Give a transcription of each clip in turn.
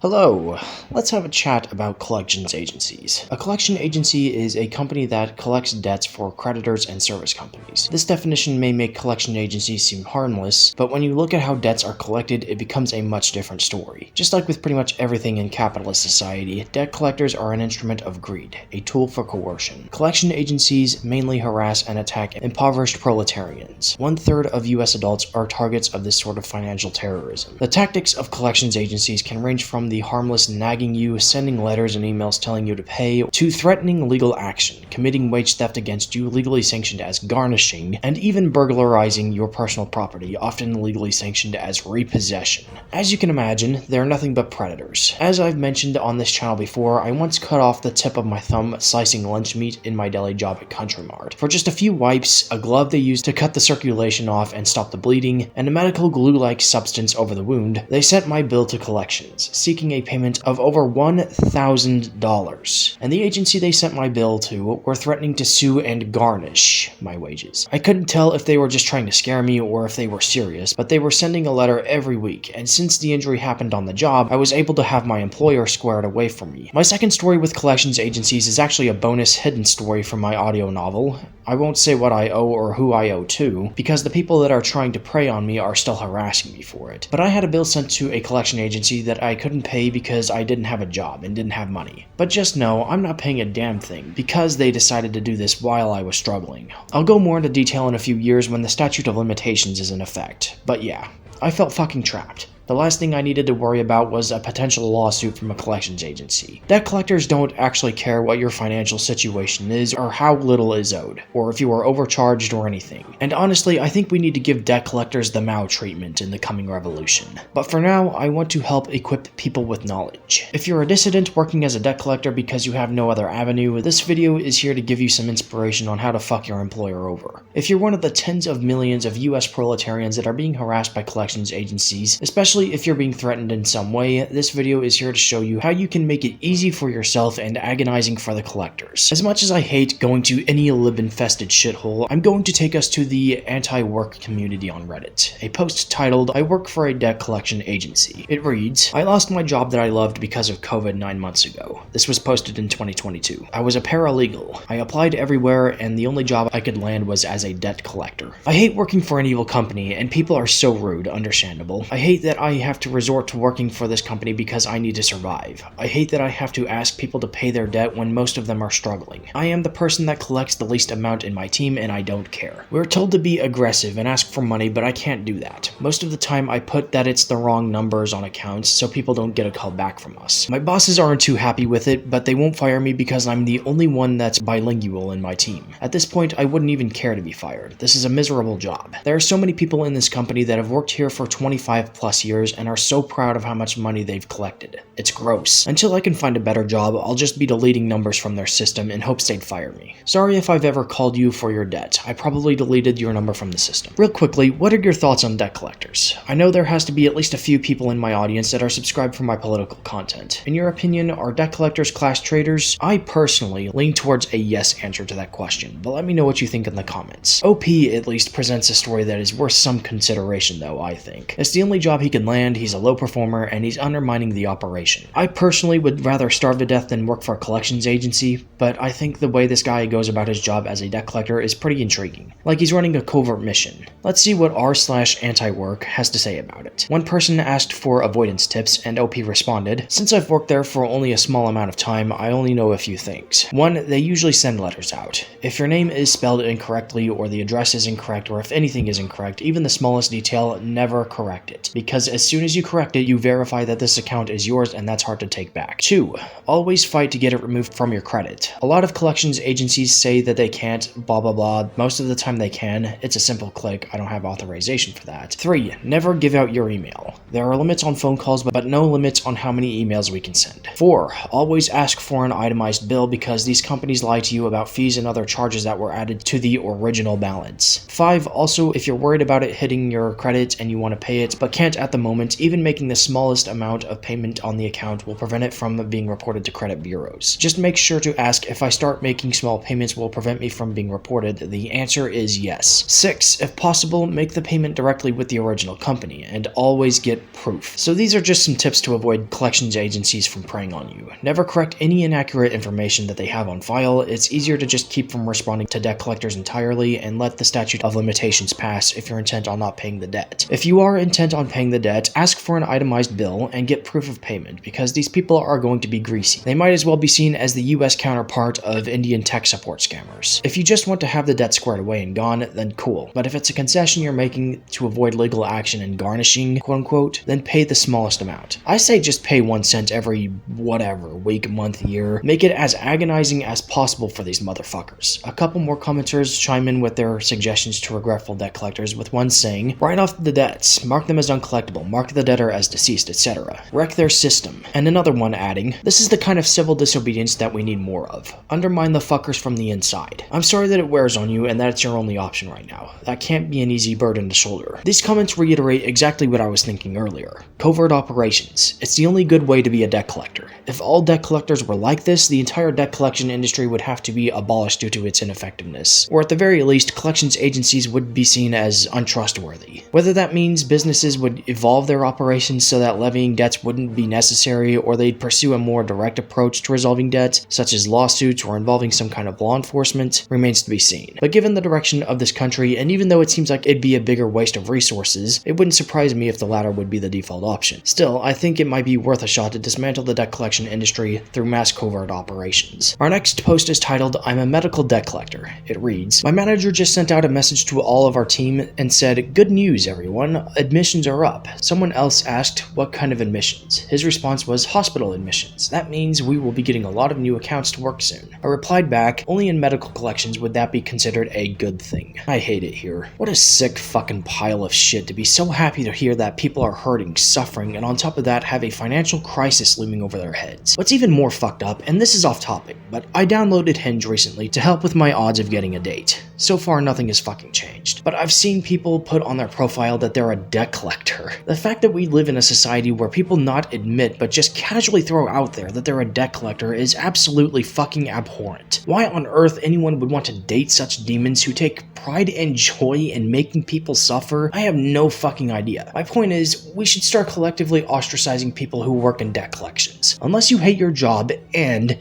Hello, let's have a chat about collections agencies. A collection agency is a company that collects debts for creditors and service companies. This definition may make collection agencies seem harmless, but when you look at how debts are collected, it becomes a much different story. Just like with pretty much everything in capitalist society, debt collectors are an instrument of greed, a tool for coercion. Collection agencies mainly harass and attack impoverished proletarians. 1/3 of US adults are targets of this sort of financial terrorism. The tactics of collections agencies can range from the harmless nagging you, sending letters and emails telling you to pay, to threatening legal action, committing wage theft against you legally sanctioned as garnishing, and even burglarizing your personal property, often legally sanctioned as repossession. As you can imagine, they're nothing but predators. As I've mentioned on this channel before, I once cut off the tip of my thumb slicing lunch meat in my deli job at Country Mart. For just a few wipes, a glove they used to cut the circulation off and stop the bleeding, and a medical glue-like substance over the wound, they sent my bill to collections, seeking a payment of over $1,000. And the agency they sent my bill to were threatening to sue and garnish my wages. I couldn't tell if they were just trying to scare me or if they were serious, but they were sending a letter every week, and since the injury happened on the job, I was able to have my employer square it away from me. My second story with collections agencies is actually a bonus hidden story from my audio novel. I won't say what I owe or who I owe to, because the people that are trying to prey on me are still harassing me for it. But I had a bill sent to a collection agency that I couldn't pay because I didn't have a job and didn't have money. But just know, I'm not paying a damn thing, because they decided to do this while I was struggling. I'll go more into detail in a few years when the statute of limitations is in effect. But yeah, I felt fucking trapped. The last thing I needed to worry about was a potential lawsuit from a collections agency. Debt collectors don't actually care what your financial situation is or how little is owed, or if you are overcharged or anything. And honestly, I think we need to give debt collectors the Mao treatment in the coming revolution. But for now, I want to help equip people with knowledge. If you're a dissident working as a debt collector because you have no other avenue, this video is here to give you some inspiration on how to fuck your employer over. If you're one of the tens of millions of US proletarians that are being harassed by collections agencies, especially if you're being threatened in some way, this video is here to show you how you can make it easy for yourself and agonizing for the collectors. As much as I hate going to any lib-infested shithole, I'm going to take us to the anti-work community on Reddit. A post titled, "I work for a debt collection agency." It reads, "I lost my job that I loved because of COVID 9 months ago. This was posted in 2022. I was a paralegal. I applied everywhere and the only job I could land was as a debt collector. I hate working for an evil company and people are so rude, understandable. I hate that I have to resort to working for this company because I need to survive. I hate that I have to ask people to pay their debt when most of them are struggling. I am the person that collects the least amount in my team and I don't care. We're told to be aggressive and ask for money, but I can't do that. Most of the time I put that it's the wrong numbers on accounts so people don't get a call back from us. My bosses aren't too happy with it, but they won't fire me because I'm the only one that's bilingual in my team. At this point, I wouldn't even care to be fired. This is a miserable job. There are so many people in this company that have worked here for 25 plus years and are so proud of how much money they've collected. It's gross. Until I can find a better job, I'll just be deleting numbers from their system in hopes they'd fire me. Sorry if I've ever called you for your debt. I probably deleted your number from the system." Real quickly, what are your thoughts on debt collectors? I know there has to be at least a few people in my audience that are subscribed for my political content. In your opinion, are debt collectors class traitors? I personally lean towards a yes answer to that question, but let me know what you think in the comments. OP at least presents a story that is worth some consideration though, I think. It's the only job he can land, he's a low performer, and he's undermining the operation. I personally would rather starve to death than work for a collections agency, but I think the way this guy goes about his job as a debt collector is pretty intriguing. Like he's running a covert mission. Let's see what r/antiwork has to say about it. One person asked for avoidance tips, and OP responded, "Since I've worked there for only a small amount of time, I only know a few things. One, they usually send letters out. If your name is spelled incorrectly, or the address is incorrect, or if anything is incorrect, even the smallest detail, never correct it. Because as soon as you correct it, you verify that this account is yours and that's hard to take back. 2. Always fight to get it removed from your credit. A lot of collections agencies say that they can't, blah blah blah. Most of the time they can. It's a simple click. I don't have authorization for that. 3. Never give out your email. There are limits on phone calls, but no limits on how many emails we can send. 4. Always ask for an itemized bill because these companies lie to you about fees and other charges that were added to the original balance. 5. Also, if you're worried about it hitting your credit and you want to pay it, but can't at the moment, even making the smallest amount of payment on the account will prevent it from being reported to credit bureaus. Just make sure to ask if I start making small payments will prevent me from being reported. The answer is yes. 6. If possible, make the payment directly with the original company, and always get proof. So these are just some tips to avoid collections agencies from preying on you. Never correct any inaccurate information that they have on file. It's easier to just keep from responding to debt collectors entirely and let the statute of limitations pass if you're intent on not paying the debt. If you are intent on paying the debt, ask for an itemized bill and get proof of payment, because these people are going to be greasy. They might as well be seen as the US counterpart of Indian tech support scammers. If you just want to have the debt squared away and gone, then cool. But if it's a concession you're making to avoid legal action and garnishing, quote unquote, then pay the smallest amount. I say just pay 1 cent every whatever, week, month, year. Make it as agonizing as possible for these motherfuckers. A couple more commenters chime in with their suggestions to regretful debt collectors, with one saying, write off the debts, mark them as uncollectible, mark the debtor as deceased, etc. Wreck their system. And another one adding, this is the kind of civil disobedience that we need more of. Undermine the fuckers from the inside. I'm sorry that it wears on you and that it's your only option right now. That can't be an easy burden to shoulder. These comments reiterate exactly what I was thinking earlier. Covert operations. It's the only good way to be a debt collector. If all debt collectors were like this, the entire debt collection industry would have to be abolished due to its ineffectiveness. Or at the very least, collections agencies would be seen as untrustworthy. Whether that means businesses would evolve their operations so that levying debts wouldn't be necessary, or they'd pursue a more direct approach to resolving debt, such as lawsuits or involving some kind of law enforcement, remains to be seen. But given the direction of this country, and even though it seems like it'd be a bigger waste of resources, it wouldn't surprise me if the latter would be the default option. Still, I think it might be worth a shot to dismantle the debt collection industry through mass covert operations. Our next post is titled, I'm a medical debt collector. It reads, my manager just sent out a message to all of our team and said, good news everyone, admissions are up. Someone else asked, what kind of admissions? His response was, hospital admissions. That means we will be getting a lot of new accounts to work soon. I replied back, only in medical collections would that be considered a good thing. I hate it here. What a sick fucking pile of shit to be so happy to hear that people are hurting, suffering, and on top of that have a financial crisis looming over their heads. What's even more fucked up, and this is off topic, but I downloaded Hinge recently to help with my odds of getting a date. So far nothing has fucking changed, but I've seen people put on their profile that they're a debt collector. The fact that we live in a society where people not admit but just casually throw out there that they're a debt collector is absolutely fucking abhorrent. Why on earth anyone would want to date such demons who take pride and joy in making people suffer? I have no fucking idea. My point is, we should start collectively ostracizing people who work in debt collections. Unless you hate your job and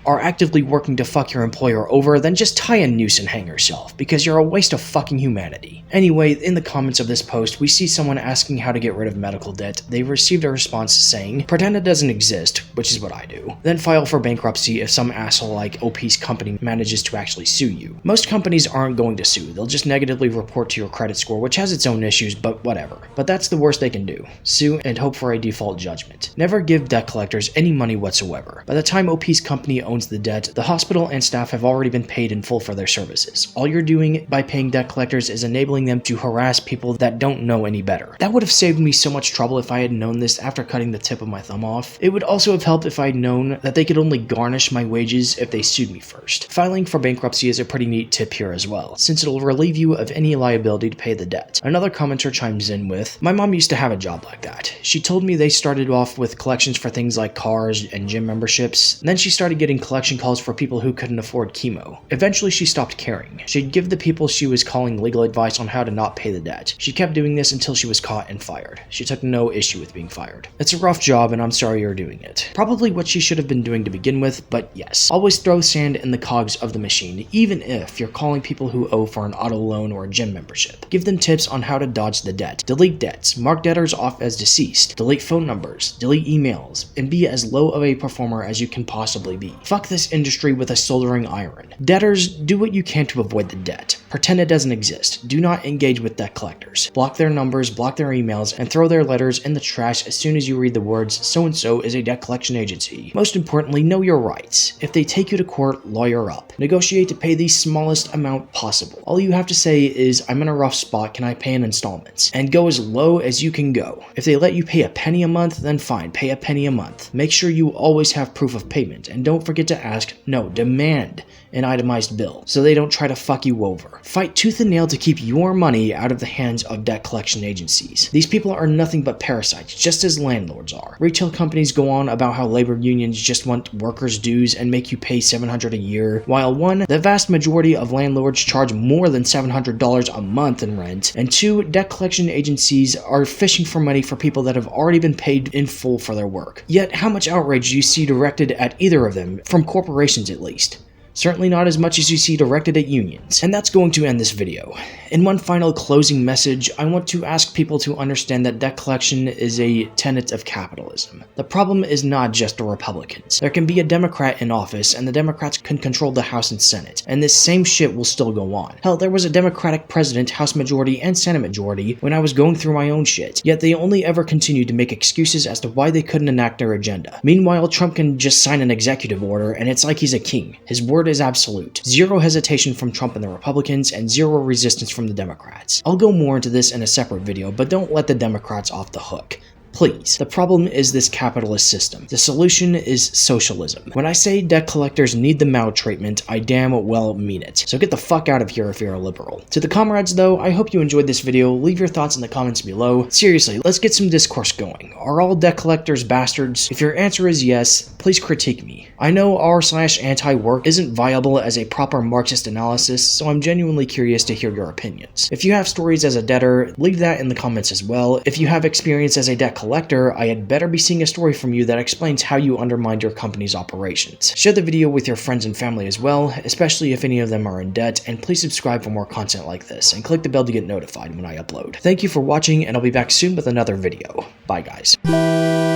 are actively working to fuck your employer over, then just tie a noose and hang yourself, because you're a waste of fucking humanity. Anyway, in the comments of this post, we see someone asking how to get rid of medical debt. They received a response saying, pretend it doesn't exist, which is what I do. Then file for bankruptcy if some asshole like OP's company manages to actually sue you. Most companies aren't going to sue, they'll just negatively report to your credit score, which has its own issues, but whatever. But that's the worst they can do. Sue and hope for a default judgment. Never give debt collectors any money whatsoever. By the time OP's company owns the debt, the hospital and staff have already been paid in full for their services. All you're doing by paying debt collectors is enabling them to harass people that don't know any better. That would have saved me so much trouble if I had known this after cutting the tip of my thumb off. It would also have helped if I had known that they could only garnish my wages if they sued me first. Filing for bankruptcy is a pretty neat tip here as well, since it'll relieve you of any liability to pay the debt. Another commenter chimes in with, my mom used to have a job like that. She told me they started off with collections for things like cars and gym memberships, and then she started getting collection calls for people who couldn't afford chemo. Eventually she stopped caring. She'd give the people she was calling legal advice on how to not pay the debt. She kept doing this until she was caught and fired. She took no issue with being fired. It's a rough job and I'm sorry you're doing it. Probably what she should have been doing to begin with, but yes. Always throw sand in the cogs of the machine, even if you're calling people who owe for an auto loan or a gym membership. Give them tips on how to dodge the debt. Delete debts, mark debtors off as deceased, delete phone numbers, delete emails, and be as low of a performer as you can possibly be. Fuck this industry with a soldering iron. Debtors, do what you can to avoid the debt. Pretend it doesn't exist. Do not engage with debt collectors. Block their numbers, block their emails, and throw their letters in the trash as soon as you read the words, so-and-so is a debt collection agency. Most importantly, know your rights. If they take you to court, lawyer up. Negotiate to pay the smallest amount possible. All you have to say is, I'm in a rough spot, can I pay in installments? And go as low as you can go. If they let you pay a penny a month, then fine, pay a penny a month. Make sure you always have proof of payment, and don't forget forget to ask, no, demand an itemized bill so they don't try to fuck you over. Fight tooth and nail to keep your money out of the hands of debt collection agencies. These people are nothing but parasites, just as landlords are. Retail companies go on about how labor unions just want workers' dues and make you pay $700 a year, while one, the vast majority of landlords charge more than $700 a month in rent, and two, debt collection agencies are fishing for money for people that have already been paid in full for their work. Yet, how much outrage do you see directed at either of them, from corporations at least? Certainly not as much as you see directed at unions. And that's going to end this video. In one final closing message, I want to ask people to understand that debt collection is a tenet of capitalism. The problem is not just the Republicans. There can be a Democrat in office, and the Democrats can control the House and Senate, and this same shit will still go on. Hell, there was a Democratic president, House majority, and Senate majority when I was going through my own shit, yet they only ever continued to make excuses as to why they couldn't enact their agenda. Meanwhile, Trump can just sign an executive order, and it's like he's a king. His word is absolute. Zero hesitation from Trump and the Republicans, and zero resistance from the Democrats. I'll go more into this in a separate video, but don't let the Democrats off the hook. Please. The problem is this capitalist system. The solution is socialism. When I say debt collectors need the maltreatment, I damn well mean it. So get the fuck out of here if you're a liberal. To the comrades though, I hope you enjoyed this video. Leave your thoughts in the comments below. Seriously, let's get some discourse going. Are all debt collectors bastards? If your answer is yes, please critique me. I know r/anti-work isn't viable as a proper Marxist analysis, so I'm genuinely curious to hear your opinions. If you have stories as a debtor, leave that in the comments as well. If you have experience as a debt collector, I had better be seeing a story from you that explains how you undermined your company's operations. Share the video with your friends and family as well, especially if any of them are in debt, and please subscribe for more content like this, and click the bell to get notified when I upload. Thank you for watching, and I'll be back soon with another video. Bye guys.